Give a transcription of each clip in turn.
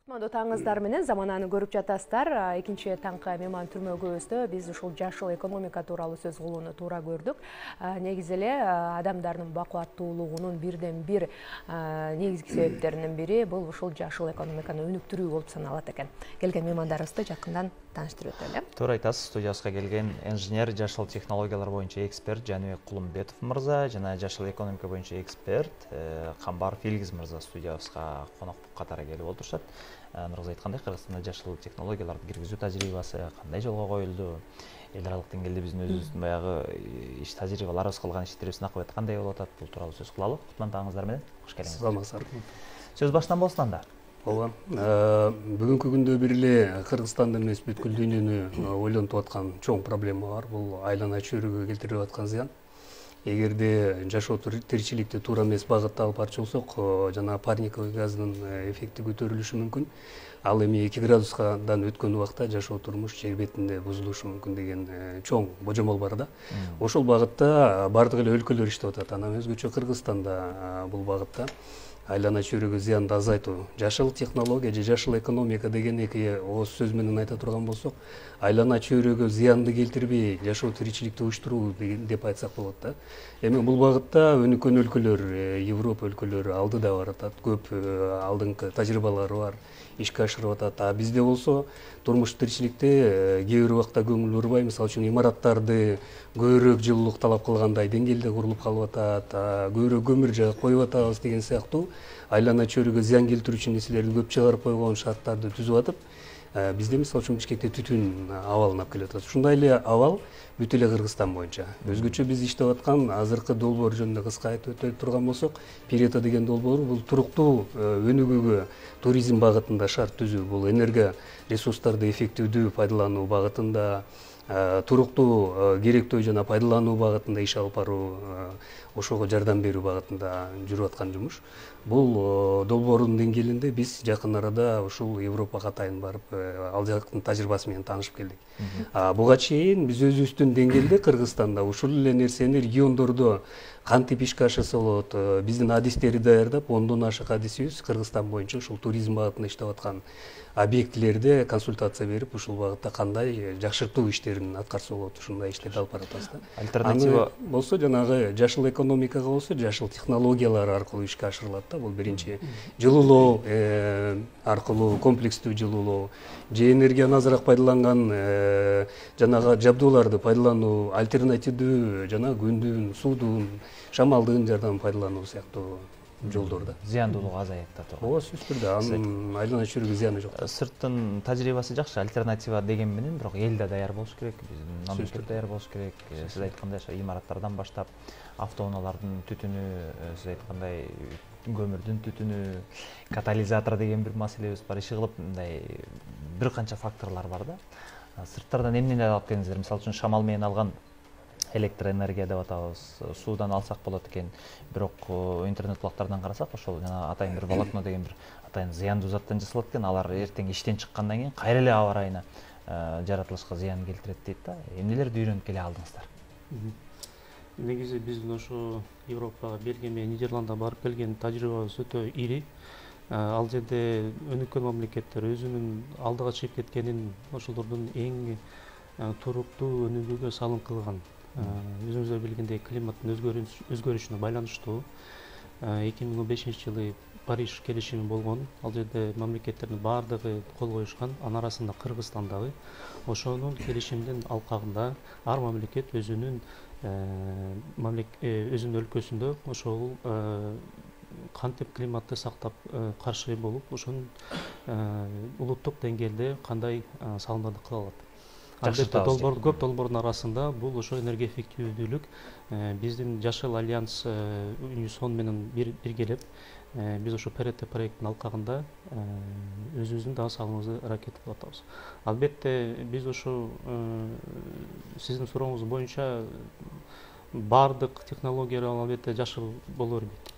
Кутмандуу таңыңыздар менен замананы көрүп жатасыздар. Экинчи таңкы мейман түрмөгүбүздө биз ушул жашыл экономика тууралуу сөз кылууну туура көрдүк. Негизи эле адамдардын бакубаттуулугунун бирден бир негизги себептеринин бири бул ушул жашыл экономиканы өнүктүрүү болуп саналат экен. Келген меймандарыбызды жакындан тааныштырып өтөлү. Туура айтасыз, студияга келген инженер, жашыл технологиялар боюнча эксперт Жаныбек Кулумбетов мырза жана жашыл экономика боюнча эксперт Камбаров Илгиз мырза студиябызга конок катары келип отурушат. Нургуз айткандай, Кыргызстанда жашыл технологияларды киргизүү тажрыйбасы кандай жолго коюлду? Эл аралык деңгээлде биздин өзүбүздүн баягы иш тажрыйбаларыбыз кылган иштерибиздин акыбаты кандай болуп атат? Бул тууралуу сөз кылалы. Кутман таңыңыздар менен. Кош келиңиз. Саламатсыздар. Сөз баштан болсун анда. Ооба. Бүгүнкү күндө бир эле Кыргызстанда эмес, бүткүл дүйнөнү ойлонтуп аткан чоң проблема бар. Бул айлана чөйрөгө келтирип аткан зыян. Эгерде жашоо тиричиликти туура эмес багытта алып барчу болсок, жана парниковый газдын эффекти көтөрүлүшү мүмкүн. Ал эми 2 градусдан өткөн убакта жашоо турмуш жер бетинде бузулушу мүмкүн деген чоң божомол бар да. Ошол багытта бардык эле өлкөлөр иштеп атат. Анан өзгөчө Кыргызстанда бул багытта айлана чөйрөгө зыянды азайтуу, жашыл технология же жашыл экономика деген эки ооз сөз менен айта турган болсок, айлана чөйрөгө зыянды келтирбей жашоо тиричиликти уюштуруу деп айтсак болот да. Эми бул багытта өнүккөн өлкөлөр, Европа өлкөлөрү алдыда баратат, көп алдыңкы тажрыйбалары бар, ишке ашырып атат. А бизде болсо турмуш тиричиликте кээ бир убакта көңүл бурбай, мисалы үчүн имараттарды көбүрөөк жылуулук талап кылгандай деңгээлде курулуп калып атат, көбүрөөк көмүр жагып коюп атабыз деген сыяктуу айлана чөйрөгө зыян келтирүүчү нерселерди көп чыгарып койгон шарттарды түзүп атып, бизде мисалы үчүн Бишкекте түтүн абалын алып келип атат. Ушундай эле абал бүт эле Кыргызстан боюнча. Өзгөчө биз иштеп аткан азыркы долбоор жөнүндө кыска айтып өтө турган болсок, Перета деген долбоор бул туруктуу өнүгүүгө туризм багытында шарт түзүү, бул энерго ресурстарды эффективдүү пайдалануу багытында, туруктуу керектөө жана пайдалануу багытында иш алып баруу, ошого жардам берүү багытында жүрүп аткан жумуш. Бул долбоордун деңгээлинде биз жакын арада ушул Европага атайын барып, ал жактын тажрыйбасы менен таанышып келдик. Буга чейин биз өзүбүздүн деңгээлде Кыргызстанда ушул эле нерсени региондордо кантип ишке ашырса болот, биздин адистерди даярдап, 10дон ашык адисибиз Кыргызстан боюнча ушул туризм багытында иштеп аткан объектилерде консультация берип, ушул багытта кандай жакшыртуу иштерин аткарса болот, ушундай иштерди алып баратабыз да. Альтернатива болсо жанагы жашыл экономикага болсо жашыл технологиялар аркылуу ишке ашырылат да. Бул биринчи жылуулоо аркылуу, комплекстүү жылуулоо, же энергияны азыраак пайдаланган жанагы жабдууларды пайдалануу, альтернативдүү жана күндүн, суудун, шамалдын жардамын пайдалануу сыяктуу жолдорда. зыяндуулугу азайат да туура. Ооба, сөзсүз түрдө анын айлана чөйрөгө зыяны жок. Сырттын тажрыйбасы жакшы, альтернатива деген менен, бирок эл да даяр болуш керек, биздин мамлекет даяр болуш керек. Сиз айткандай имараттардан баштап автоунаалардын түтүнү, сиз айткандай көмүрдүн түтүнү, катализатор деген бир маселебиз бар. Иши кылып, мындай бир канча факторлор бар да. Сырттардан эмнени алып келиңиздер? Мисалы үчүн шамал менен алган электроэнергия деп атабыз, суудан алсак болот экен. Бирок интернет булактардан карасак, ошол жана атайын бир волокно деген бир атайын зыяндуу заттан жасалат экен. Алар эртең иштен чыккандан кийин кайра эле аба ырайына жаратылышка зыян келтирет дейт да. Эмнелерди үйрөнүп келе алдыңыздар? Негизи биздин ошо Европага, Бельгия, Нидерландга барып келген тажрыйбабыз өтө ири. Ал жерде өнүккөн мамлекеттер өзүнүн алдыга чыгып кеткенин, ошолордун эң туруктуу өнүгүүгө салым кылган. Өзүңүздөр билгендей, климаттын өзгөрүшүнө байланыштуу 2015-жылы Париж келишими болгон. Ал жерде мамлекеттердин бардыгы кол коюшкан, анын арасында Кыргызстан дагы. Ошонун келишимдин алкагында ар мамлекет өзүнүн өлкөсүндө ошол кантип климатты сактап каршы болуп, ошонун улуттук деңгээлде кандай салымдарды кыла алат. Албетте көп долбоордун арасында бул ошо энергия эффективдүүлүк биздин Жашыл альянс Унисон менен биргелеп, биз ошо Перета проекттин алкагында өзүбүздүн дагы салымыбызды аракет кылып атабыз. Албетте биз ошо сиздин сурооңуз боюнча бардык технологиялар албетте жашыл боло бербейт.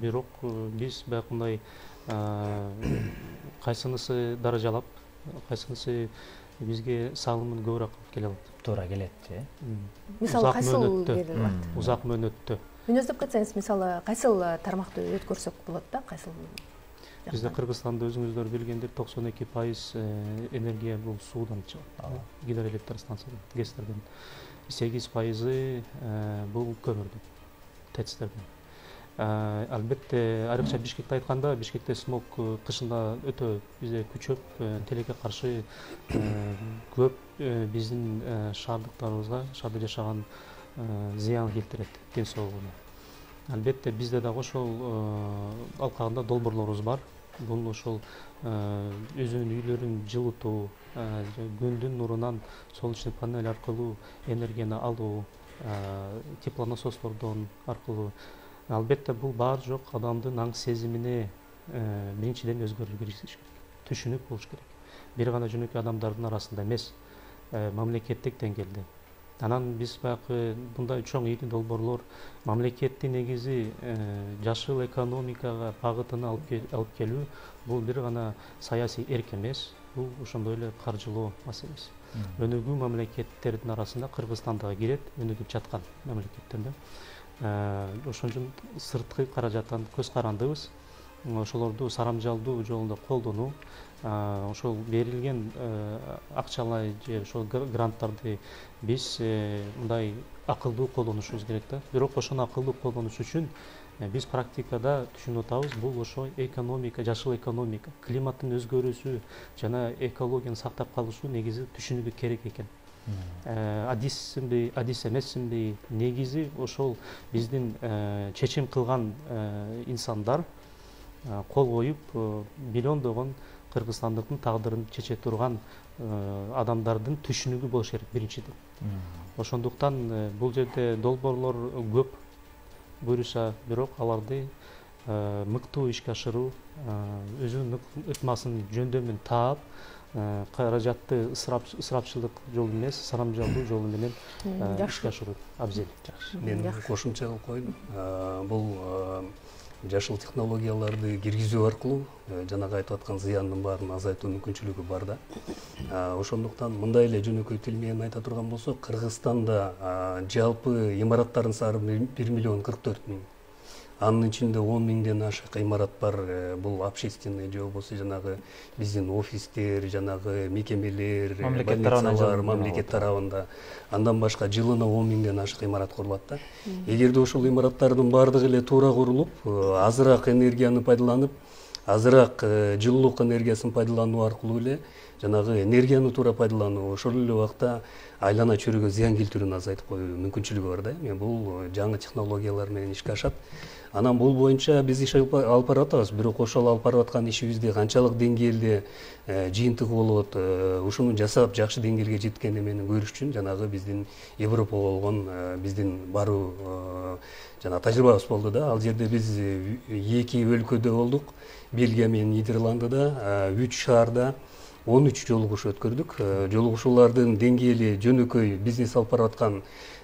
Бирок биз баягындай кайсынысы даражалап, кайсынысы бизге салымын көбүрөөк келе алат. Туура келет, Мисалы кайсыл келе алат? Узак мөөнөттө. Мүнөздөп кетсеңиз, мисалы кайсыл тармакты өткөрсөк болот да, кайсыл? Бизде Кыргызстанда өзүңүздөр билгендир 92% энергия бул суудан чыгат. Гидроэлектростанциядан, ГЭСтерден. 8% бул көмүрдөн, ТЭЦтерден. Албетте айрыкча Бишкекти айтканда, Бишкекте смог кышында өтө бизде күчөп, тилекке каршы көп биздин шаардыктарыбызга, шаарда жашаган зыян келтирет ден соолугуна. Албетте бизде дагы ошол алкагында долбоорлорубуз бар. Бул ошол өзүнүн үйлөрүн жылытуу, күндүн нурунан солнечный панель аркылуу энергияны алуу, теплонасостордон аркылуу. Албетте бул баары жок адамдын аң сезимине биринчиден өзгөрүү керек, түшүнүк болуш керек. Бир гана жөнөкөй адамдардын арасында эмес, мамлекеттик деңгээлде. Анан биз баягы мындай чоң ийгиликтүү долбоорлор мамлекеттин негизи жашыл экономикага багытын алып келүү, бул бир гана саясий эрк эмес, бул ошондой эле каржылоо маселеси. Өнүгүү мамлекеттердин арасында Кыргызстан дагы кирет, өнүгүп жаткан мамлекеттерде. Ошон үчүн сырткы каражаттан көз карандыбыз. Ошолорду сарамжалдуу жолунда колдонуу, ошол берилген акчалай же ошол гранттарды биз мындай акылдуу колдонушубуз керек да. Бирок ошону акылдуу колдонуш үчүн биз практикада түшүнүп атабыз, бул ошо экономика, жашыл экономика, климаттын өзгөрүүсү жана экологияны сактап калышуу негизи түшүнүгү керек экен. Адис эмессинби, негизи ошол биздин чечим кылган инсандар кол коюп миллиондогон кыргызстандыктын тагдырын чече турган адамдардын түшүнүгү болуш керек биринчиден. Ошондуктан бул жерде долбоорлор көп буюрса, бирок аларды мыктуу ишке ашыруу, өзүнүн ыкмасын жөндөмүн таап, каражатты ысырапчылык жолу эмес, сарамжалдуу жолу менен ишке ашыруу абзел. Мен кошумча кылып койдум. Бул жашыл технологияларды киргизүү аркылуу жанагы айтып аткан зыяндын баарын азайтуу мүмкүнчүлүгү бар да. Ошондуктан мындай эле жөнөкөй тил менен айта турган болсок, Кыргызстанда жалпы имараттардын саны 1,44,000. Анын ичинде 10,000ден ашык имарат бар. Бул общественный же болбосо жанагы биздин офистер, жанагы мекемелер, больницалар, мамлекет тарабында. Андан башка жылына 10,000ден ашык имарат курулат да. Эгерде ошол имараттардын баардыгы эле туура курулуп, азыраак энергияны пайдаланып, азыраак жылуулук энергиясын пайдалануу аркылуу эле жанагы энергияны туура пайдалануу, ошол эле убакта айлана чөйрөгө зыян келтирүүнү азайтып коюу мүмкүнчүлүгү бар да. Бул жаңы технологиялар менен ишке ашат. Анан бул боюнча биз иш алып барып атабыз, бирок ошол алып барып аткан ишибизде канчалык деңгээлде жыйынтыгы болот, ушуну жасап жакшы деңгээлге жеткен эменин көрүш үчүн жанагы биздин Европага болгон биздин баруу жана тажрыйбабыз болду да. Ал жерде биз 2 өлкөдө болдук, Бельгия менен Нидерландыда, 3 шаарда 13 жолугуш өткөрдүк. Жолугушуулардын деңгээли жөнөкөй бизнес алып барып аткан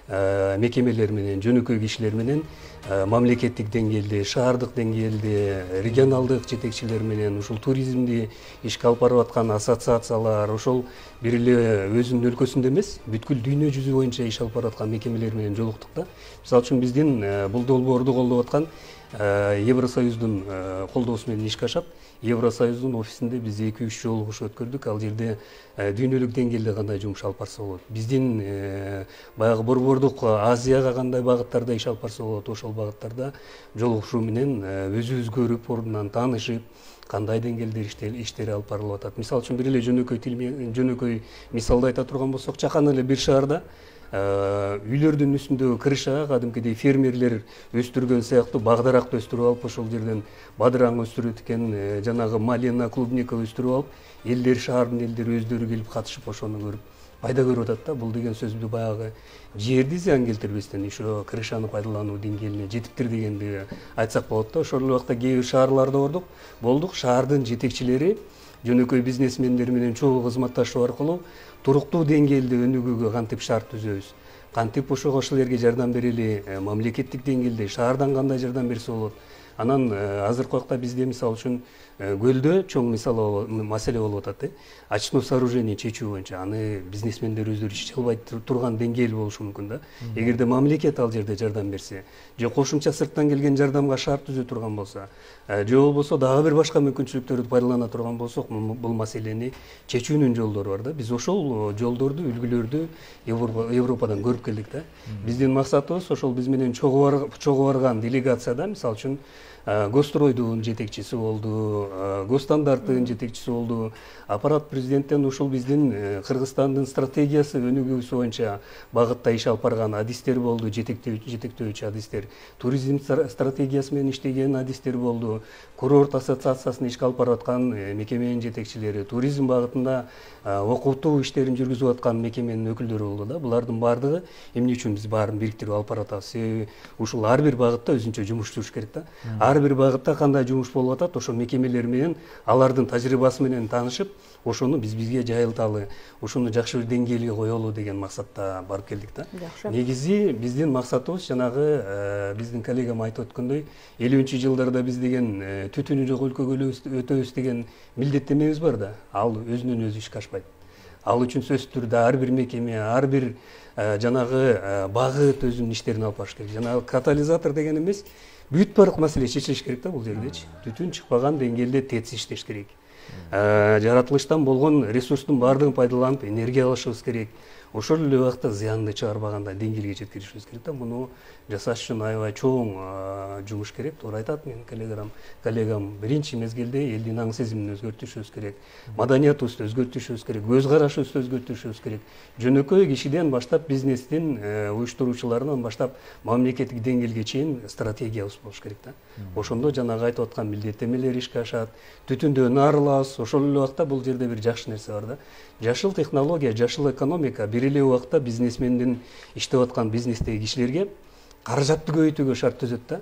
мекемелер менен, жөнөкөй кишилер менен, мамлекеттик деңгээлде, шаардык деңгээлде, регионалдык жетекчилер менен, ушул туризмди ишке алып барып аткан ассоциациялар, ошол бир эле өзүнүн өлкөсүндө эмес, бүткүл дүйнө жүзү боюнча иш алып барып аткан мекемелер менен жолуктук да. Мисалы үчүн биздин бул долбоорду колдоп аткан Евросоюздун колдоосу менен ишке ашат. Евросоюздун офисинде биз 2-3 жолугуш өткөрдүк. Ал жерде дүйнөлүк деңгээлде кандай жумуш алып барса болот, биздин баягы борбордук Азияга кандай багыттарда иш алып барса болот, ошол багыттарда жолугушуу менен өзүбүз көрүп, ордунан таанышып, кандай деңгээлде иштери алып барылып атат. Мисалы үчүн бир эле жөнөкөй мисалды айта турган болсок, жакан эле бир шаарда үйлөрдүн үстүндөгү крышага кадимкидей фермерлер өстүргөн сыяктуу багдаракты өстүрүп алып, ошол жерден бадыраң өстүрөт экен, жанагы малина, клубника өстүрүп алып, элдер, шаардын элдери өздөрү келип катышып ошону көрүп пайда көрүп атат да. Бул деген сөздү баягы жерди зыян келтирбестен ошо крышаны пайдалануу деңгээлине жетиптир дегенди айтсак болот да. Ошол убакта кээ бир шаарларда болдук, шаардын жетекчилери жөнөкөй бизнесмендер менен чогуу кызматташуу аркылуу туруктуу деңгээлде өнүгүүгө кантип шарт түзөбүз, кантип ошол кишилерге жардам берели, мамлекеттик деңгээлде шаардан кандай жардам берсе болот, Анан азыркы убакта бизде мисалы үчүн көлдө чоң маселе болуп атат. Очистной сооружение чечүү боюнча аны бизнесмендер өздөрү иче албай турган деңгээл болушу мүмкүн да. Эгерде мамлекет ал жерде жардам берсе, же кошумча сырттан келген жардамга шарт түзө турган болсо, же болбосо дагы бир башка мүмкүнчүлүктөрдү пайдалана турган болсок, бул маселени чечүүнүн жолдору бар да. Биз ошол жолдорду, үлгүлөрдү Европадан көрүп келдик да. Биздин максатыбыз ошол биз менен чогуу барган делегацияда, мисалы үчүн Гостройдун жетекчиси болду, Госстандарттын жетекчиси болду. Аппарат президенттен ушул биздин Кыргызстандын стратегиясы өнүгүүсү боюнча багытта иш алып барган адистер болду, жетектөөчү адистер. Туризм стратегиясы менен иштеген адистер болду. Курорт ассоциациясынын ишке алып бараткан мекеменин жетекчилери, туризм багытында окутуу иштерин жүргүзүп аткан мекеменин өкүлдөрү болду да. Булардын баардыгы эмне үчүн биз баарын бириктирип алып баратабыз? Себеби ушул ар бир багытта өзүнчө жумуш жүрүш керек да. Ар бир багытта кандай жумуш болуп атат, ошол мекемелер менен алардын тажрыйбасы менен таанышып, ошону бизге жайылталы, ушуну жакшы бир деңгээлге коелу деген максатта барып келдик да. Негизи биздин максатыбыз жанагы биздин коллегам айтып өткөндөй 50-жылдарда биз деген түтүнү жок өлкөгө өтөбүз деген милдеттенмебиз бар да. Ал өзүнөн өзү ишке ашпайт. Ал үчүн сөзсүз түрдө ар бир мекеме, ар бир жанагы багыт өзүнүн иштерин алып барыш керек. Жанагы катализатор деген эмес, бүт баардык маселе чечилиш керек да бул жердечи. Түтүн чыкпаган деңгээлде ТЭЦ иштеш керек. Жаратылыштан болгон ресурстун баардыгын пайдаланып энергия алышыбыз керек. Ошол эле убакта зыянды чыгарбагандай деңгээлге жеткиришибиз керек да. Муну жасаш үчүн аябай чоң жумуш керек. Туура айтат менин коллегам. Биринчи мезгилде элдин аң сезимин өзгөртүшүбүз керек. Маданиятыбызды өзгөртүшүбүз керек. Көз карашыбызды өзгөртүшүбүз керек. Жөнөкөй кишиден баштап бизнестин уюштуруучуларынан баштап мамлекеттик деңгээлге чейин стратегиябыз болуш керек да. Ошондо жанагы айтып аткан милдеттенмелер ишке ашат. Түтүндөн арылабыз. Ошол эле убакта бул жерде бир жакшы нерсе бар да. Жашыл технология, жашыл экономика бир эле убакта бизнесмендин иштеп аткан бизнестеги кишилерге каражатты көбөйтүүгө шарт түзөт да.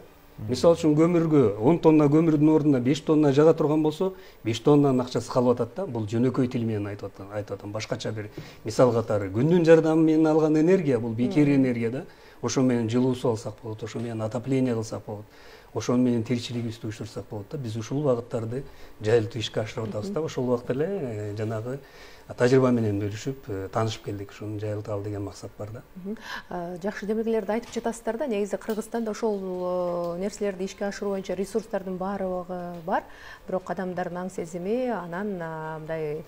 Мисалы үчүн көмүргө 10 тонна көмүрдүн ордуна 5 тонна жага турган болсо, 5 тоннанын акчасы калып атат да. Бул жөнөкөй тил менен айтып атам. Башкача бир мисал катары күндүн жардамы менен алган энергия бул бекер энергия да. Ошо менен жылуу суу алсак болот, ошо менен отопление кылсак болот. Ошон менен тиричилигибизди уюштурсак болот да. Биз ушул багыттарды жайылтып ишке ашырып атабыз да. Ошол убакта эле жанагы тажрыйба менен бөлүшүп, таанышып келдик. Ушуну жайылталы деген максат бар да. Жакшы демилгелерди айтып жатасыздар да. Негизи Кыргызстанда ошол нерселерди ишке ашыруу боюнча ресурстардын баардыгы бар. Бирок адамдардын аң сезими анан мындай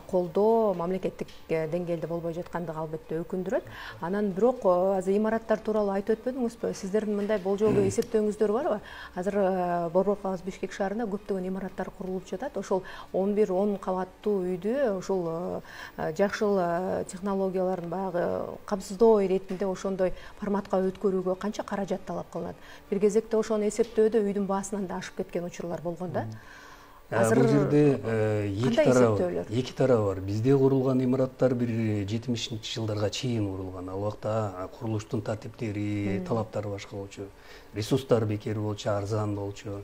колдоо мамлекеттик деңгээлде болбой жаткандыгы албетте өкүндүрөт. Анан бирок азыр имараттар тууралуу айтып өтпөдүңүзбү? Сиздердин мындай болжолдуу эсептөөңүздөр барбы? Азыр Борбор Кагаз Бишкек шаарында көптөгөн имараттар курулуп жатат. Ошол 11-10 кабаттуу үйдү ошол жакшыл технологиялардын баягы камсыздоо иретинде ошондой форматка өткөрүүгө канча каражат талап кылынат? Бир кезекте ошону эсептөөдө үйдүн баасынан да ашып кеткен учурлар болгон да. Бул жерде эки тарабы бар. Бизде курулган имараттар бир 70-жылдарга чейин курулган. Ал убакта курулуштун тартиптери, талаптары башка болчу. Ресурстар бекер болчу, арзан болчу.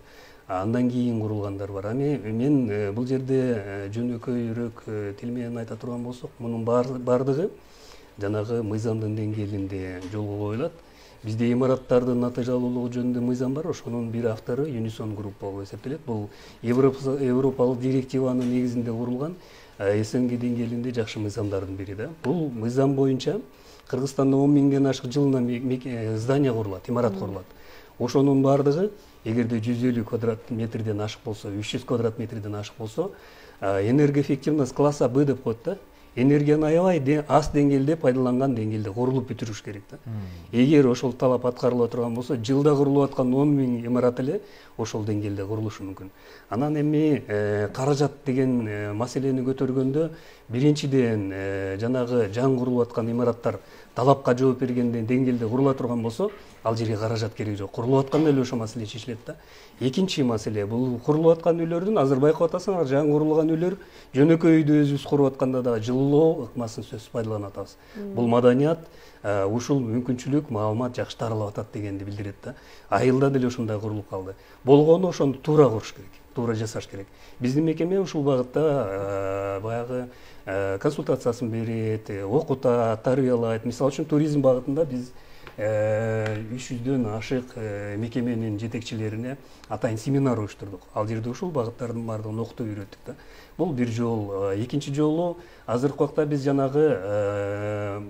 Андан кийин курулгандар бар. Мен бул жерде жөнөкөйрөөк тил менен айта турган болсок, мунун баардыгы жанагы мыйзамдын деңгээлинде жолго коюлат. Бизде имараттардын натыйжалуулугу жөнүндө мыйзам бар, ошонун бир автору Unison Group болуп эсептелет. Бул Европалык директиванын негизинде курулган СНГ деңгээлинде жакшы мыйзамдардын бири да. Бул мыйзам боюнча Кыргызстанда 10 миңден ашык жылына здание курулат, имарат курулат. Ошонун баардыгы эгерде 150 квадрат метрден ашык болсо, 300 квадрат метрден ашык болсо, энергоэффективность класса Б деп коет да. Энергияны аябай аз деңгээлде пайдаланган деңгээлде курулуп бүтүрүш керек да. Эгер ошол талап аткарыла турган болсо, жылда курулуп аткан 10 миң имарат эле ошол деңгээлде курулушу мүмкүн. Анан эми каражат деген маселени көтөргөндө биринчиден жанагы жаңы курулуп аткан имараттар талапка жооп бергенде деңгээлде курула турган болсо, ал жерге каражат кереги жок. Курулуп атканда эле ошол маселе чечилет да. Экинчи маселе бул курулуп аткан үйлөрдүн азыр байкап атасыңар, жаңы курулган үйлөр жөнөкөй үйдү өзүбүз куруп атканда да жылуу ыкмасын сөзсүз пайдаланып атабыз. Бул маданият, ушул мүмкүнчүлүк, маалымат жакшы таралып атат дегенди билдирет да. Айылда деле ошондой курулуп калды. Болгону ошону туура куруш керек, туура жасаш керек. Биздин мекеме ушул багытта баягы консультациясын берет, окутат, тарбиялайт. Мисалы үчүн туризм багытында биз 300дөн ашык мекеменин жетекчилерине атайын семинар уюштурдук. Ал жерде ушул багыттардын баардыгын окутуп үйрөттүк да. Бул бир жол. Экинчи жолу азыркы убакта биз жанагы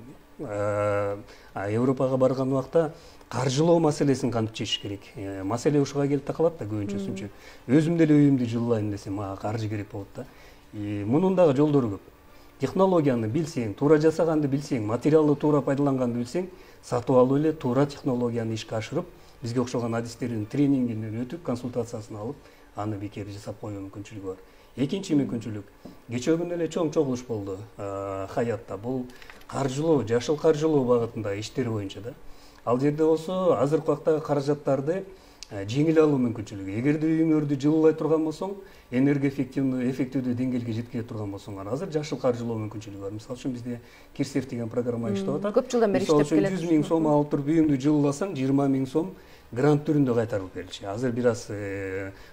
Европага барган убакта каржылоо маселесин кантип чечиш керек. Маселе ушуга келип такалат да көбүнчөсүнчө. Өзүм деле үйүмдү жылуулайм десем, мага каржы керек болот да. Мунун дагы жолдору көп. Технологияны билсең, туура жасаганды билсең, материалды туура пайдаланганды билсең, сатып алып эле туура технологияны ишке ашырып, бизге окшогон адистердин тренингинден өтүп, консультациясын алып, аны бекер жасап коюу мүмкүнчүлүгү бар. Экинчи мүмкүнчүлүк. Кечээ күнү эле чоң чогулуш болду Хаятта. Бул каржылоо, жашыл каржылоо багытында иштер боюнча да. Ал жерде болсо азыркы убактагы каражаттарды жеңил алуу мүмкүнчүлүгү. Эгерде үйүңөрдү жылуулай турган болсоң, энергия эффективдүү деңгээлге жеткире турган болсоң, азыр жашыл каржылоо мүмкүнчүлүгү бар. Мисалы үчүн бизде Кирсев деген программа иштеп атат. Көп жылдан бери иштеп келет. 100 000 сом алып туруп үйүңдү жылууласаң, 20 000 сом грант түрүндө кайтарылып берилчү. Азыр бир аз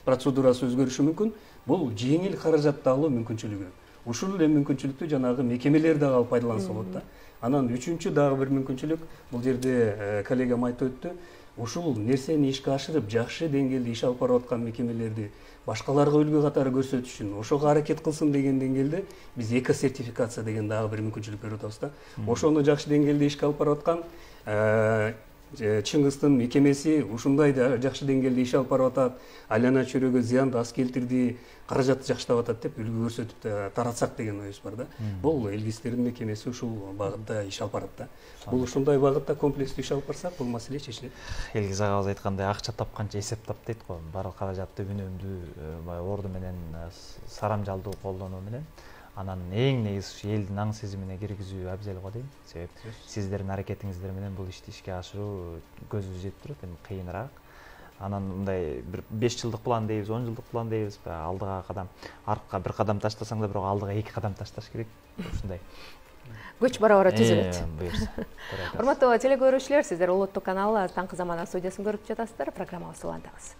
процедурасы өзгөрүшү мүмкүн. Бул жеңил каражатты алуу мүмкүнчүлүгү. Ушул эле мүмкүнчүлүктү жанагы мекемелер дагы алып пайдаланса болот да. Анан үчүнчү дагы бир мүмкүнчүлүк, бул жерде коллегам айтып өттү. Ушул нерсени ишке ашырып, жакшы деңгээлде иш алып барып аткан мекемелерди башкаларга үлгү катары көрсөтүш үчүн, ошого аракет кылсын деген деңгээлде биз эко сертификация деген дагы бир мүмкүнчүлүк берип атабыз да. Ошону жакшы деңгээлде ишке алып барып аткан Чыңгыздын мекемеси ушундай да жакшы деңгээлде иш алып барып атат, айлана чөйрөгө зыянды аз келтирди, каражатты жакшылап атат деп үлгү көрсөтүп таратсак деген оюбуз бар да. Бул Элгистердин мекемеси ушул багытта иш алып барат да. Бул ушундай багытта комплекстүү иш алып барсак, бул маселе чечилет. Элгиз агабыз айткандай, акча тапканча эсеп тап дейт го. Баары каражатты үнөмдүү, орду менен сарамжалдуу колдонуу менен анан эң негизгisi элдин аң сезимине киргизүү абзел го дейм. Себеп сиздердин аракетиңиздер менен бул ишти ишке ашыруу көзүбүз жетип турат, эми кыйыныраак. Анан мындай бир 5 жылдык план дейбиз, 10 жылдык план дейбиз, алдыга кадам, артка бир кадам таштасаң да, бирок алдыга 2 кадам ташташ керек. Ушундай. Көч бара-бара түзүлөт. Буюрса. Урматтуу телекөрүүчүлөр, сиздер Улуттук канал Таңкы Замана студиясын көрүп жатасыздар. Программабызды улантабыз.